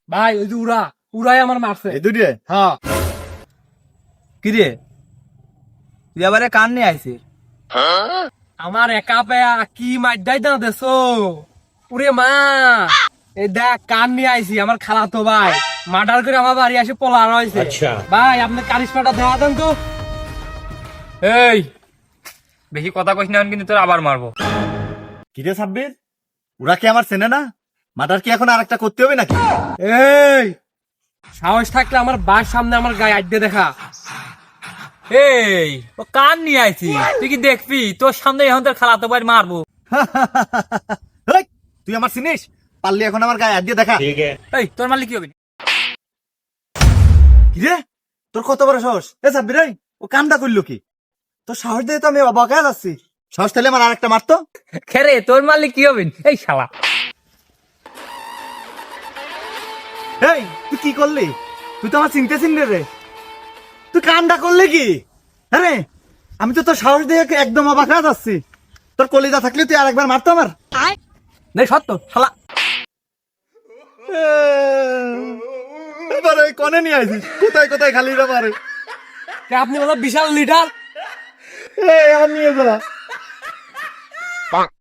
ভাই ওই যে উড়াই আমার মারছে। এই দুইটা হ্যাঁ কি রে তুই আবার কান নিয়ে আইছিস? আমার একা পেয়া কি মাইডাই না দেছো। ওরে মা, এই দেখ কান নিয়ে আইছি আমার খালাতো ভাই মার্ডার করে আমার বাড়ি আসে পলার হয়েছে। ভাই আপনি কারিশমাটা দেওয়া দেন তো। এই বেশি কথা কইস না কিন্তু তোর আবার মারবো। কিরে সাব্বির, ওরা কি আমার চেনে না? মার্ডার কি এখন আরেকটা করতে হবে নাকি? এই সাহস থাকলে আমার বাস সামনে আমার গায়ে আড্ডে দেখা। এই ও কান নিয়ে আইছি, তুই কি দেখবি তোর সামনে এখন তোর খালাতো ভাই মারবো। হেই, তুই আমার চিনিস? পারলি এখন আমার গায়ে হাত দিয়ে দেখা। এই তোর মারলে কি হবে? কিরে তোর কত বড় সাহস? এ সাব্বির এই, ও কামটা করলো কি? তোর সাহস দিয়ে তো আমি অবাক হয়ে যাচ্ছি। সাহস তাহলে আমার আরেকটা মারতো। খেরে তোর মারলে কি হবে? এই শালা এই তুই কি করলি? তুই তো আমার চিনতে রে। তুই কামটা করলি কি? আরে আমি তো তোর সাহস দিয়ে একদম অবাক হয়ে যাচ্ছি। তোর কলিজা থাকলে তুই আরেকবার মারতো আমার। নেই সত্য শালা। এবারে কনে নিয়ে আইছিস? কোথায় কোথায় খালি রে মারে? আপনি বলো বিশাল লিডার। আমি নিয়ে যা।